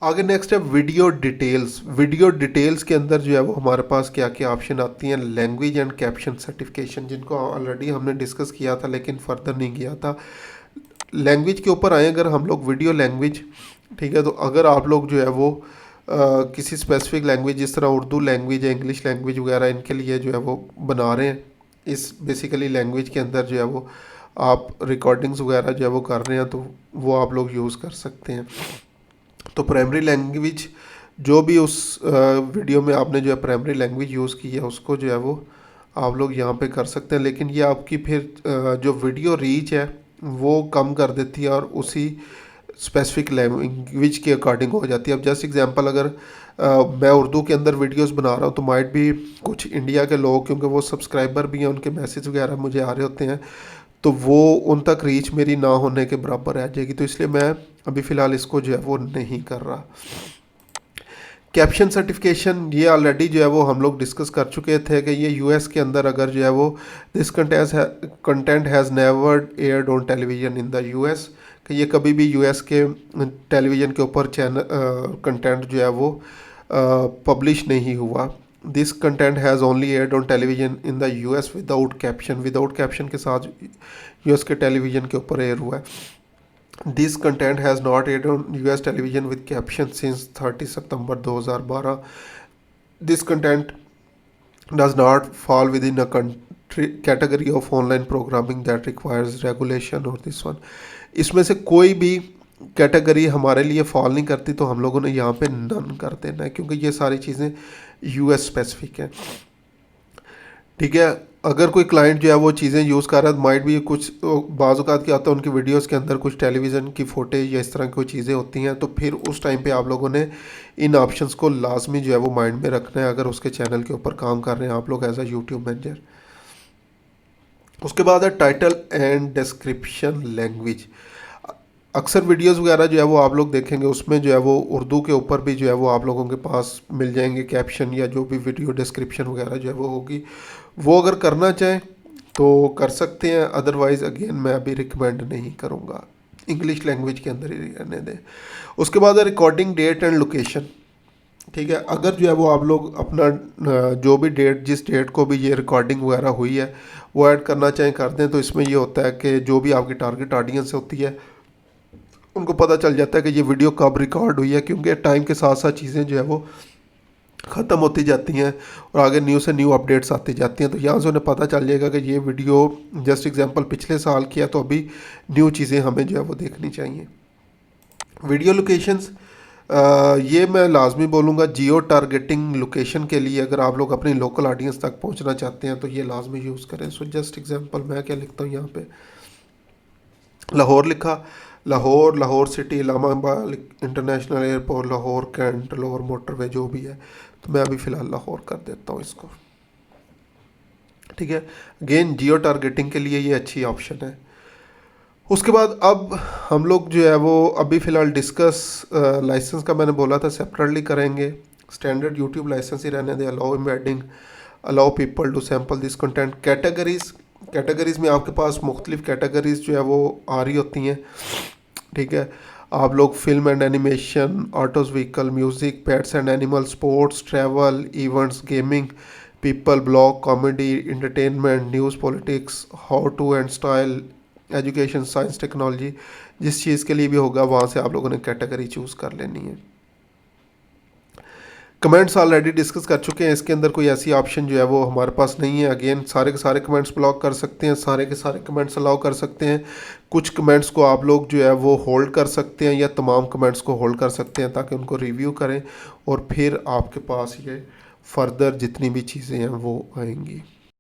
आगे नेक्स्ट है video details. Video details के अंदर जो है वो हमारे पास क्या क्या ऑप्शन आती हैं। लैंग्वेज एंड कैप्शन सर्टिफिकेशन, जिनको ऑलरेडी हमने डिस्कस किया था लेकिन फर्दर नहीं किया था। लैंग्वेज के ऊपर आए अगर हम लोग, वीडियो लैंग्वेज, ठीक है, तो अगर आप लोग जो है वो किसी स्पेसिफिक लैंग्वेज, जिस तरह उर्दू लैंग्वेज है, इंग्लिश लैंग्वेज वगैरह, इनके लिए जो है वो बना रहे हैं, इस बेसिकली लैंग्वेज के अंदर जो है वो आप रिकॉर्डिंग्स वगैरह जो है वो कर रहे हैं, तो वो आप लोग यूज़ कर सकते हैं। तो प्राइमरी लैंग्वेज जो भी उस वीडियो में आपने जो है प्राइमरी लैंग्वेज यूज़ की है, उसको जो है वो आप लोग यहाँ पे कर सकते हैं। लेकिन ये आपकी फिर जो वीडियो रीच है वो कम कर देती है और उसी स्पेसिफिक लैंग्वेज के अकॉर्डिंग हो जाती है। अब जस्ट एग्जांपल, अगर मैं उर्दू के अंदर वीडियोस बना रहा हूँ तो माइट भी कुछ इंडिया के लोग, क्योंकि वो सब्सक्राइबर भी हैं, उनके मैसेज वगैरह मुझे आ रहे होते हैं, तो वो उन तक रीच मेरी ना होने के बराबर आ जाएगी। तो इसलिए मैं अभी फ़िलहाल इसको जो है वो नहीं कर रहा। कैप्शन सर्टिफिकेशन, ये ऑलरेडी जो है वो हम लोग डिस्कस कर चुके थे कि ये यूएस के अंदर अगर जो है वो this content has never aired on television in the US, कि ये कभी भी यूएस के टेलीविज़न के ऊपर चैनल कंटेंट जो है वो पब्लिश नहीं हुआ। This content has only aired on television in the US without caption, without caption के साथ यूएस के टेलीविज़न के ऊपर एयर हुआ है। This content has not aired on US television with caption since 30 September 2012. This content does not fall within a country category of online programming that requires regulation or this one. इसमें से कोई भी category हमारे लिए fall नहीं करती, तो हम लोगों ने यहाँ पे नन कर देना है, क्योंकि ये सारी चीज़ें यूएस स्पेसिफिक हैं। ठीक है, अगर कोई क्लाइंट जो है वो चीज़ें यूज़ कर रहा है, माइट भी कुछ बाज़ात क्या होता है, उनकी वीडियोस के अंदर कुछ टेलीविज़न की फुटेज या इस तरह की कोई चीज़ें होती हैं, तो फिर उस टाइम पे आप लोगों ने इन ऑप्शंस को लाजमी जो है वो माइंड में रखना है, अगर उसके चैनल के ऊपर काम कर रहे हैं आप लोग एज अ यूट्यूब मैनेजर। उसके बाद है टाइटल एंड डिस्क्रिप्शन लैंग्वेज। अक्सर वीडियोस वगैरह जो है वो आप लोग देखेंगे, उसमें जो है वो उर्दू के ऊपर भी जो है वो आप लोगों के पास मिल जाएंगे कैप्शन, या जो भी वीडियो डिस्क्रिप्शन वगैरह जो है वो होगी, वो अगर करना चाहें तो कर सकते हैं। अदरवाइज़ अगेन मैं अभी रिकमेंड नहीं करूँगा, इंग्लिश लैंग्वेज के अंदर ही रहने दें। उसके बाद है रिकॉर्डिंग डेट एंड लोकेशन। ठीक है, अगर जो है वो आप लोग अपना जो भी डेट, जिस डेट को भी ये रिकॉर्डिंग वगैरह हुई है वो ऐड करना चाहें कर दें, तो इसमें ये होता है कि जो भी आपकी टारगेट ऑडियंस होती है उनको पता चल जाता है कि ये वीडियो कब रिकॉर्ड हुई है, क्योंकि टाइम के साथ साथ चीज़ें जो है वो ख़त्म होती जाती हैं और आगे न्यू से न्यू अपडेट्स आती जाती हैं। तो यहाँ से उन्हें पता चल जाएगा कि ये वीडियो जस्ट एग्जांपल पिछले साल की है, तो अभी न्यू चीज़ें हमें जो है वो देखनी चाहिए। वीडियो लोकेशंस, ये मैं लाजमी बोलूँगा जियो टारगेटिंग लोकेशन के लिए, अगर आप लोग अपनी लोकल ऑडियंस तक पहुँचना चाहते हैं तो ये लाजमी यूज़ करें। सो जस्ट एग्जांपल मैं क्या लिखता हूँ यहाँ पे, लाहौर लिखा, Lahore, Lahore city, Islamabad international airport, Lahore cantt, Lahore motorway, जो भी है, तो मैं अभी फ़िलहाल लाहौर कर देता हूँ इसको। ठीक है, अगेन जियो टारगेटिंग के लिए ये अच्छी ऑप्शन है। उसके बाद अब हम लोग जो है वो अभी फ़िलहाल डिस्कस लाइसेंस का मैंने बोला था सेपरेटली करेंगे। स्टैंडर्ड यूट्यूब लाइसेंस ही रहने दें। Allow embedding, allow people to sample this content. Categories, categories में आपके पास मुख्तलिफ कैटेगरीज़ जो है वो आ रही होती हैं। ठीक है, आप लोग film and animation, autos vehicle, music, pets and animal, sports, travel, events, gaming, people, blog, comedy, entertainment, news, politics, how to and style, education, science, technology, जिस चीज़ के लिए भी होगा वहाँ से आप लोगों ने कैटेगरी चूज़ कर लेनी है। कमेंट्स ऑलरेडी डिस्कस कर चुके हैं, इसके अंदर कोई ऐसी ऑप्शन जो है वो हमारे पास नहीं है। अगेन सारे के सारे कमेंट्स ब्लॉक कर सकते हैं, सारे के सारे कमेंट्स अलाउ कर सकते हैं। कुछ कमेंट्स को आप लोग जो है वो होल्ड कर सकते हैं, या तमाम कमेंट्स को होल्ड कर सकते हैं ताकि उनको रिव्यू करें और फिर आपके पास ये फर्दर जितनी भी चीज़ें हैं वो आएंगी।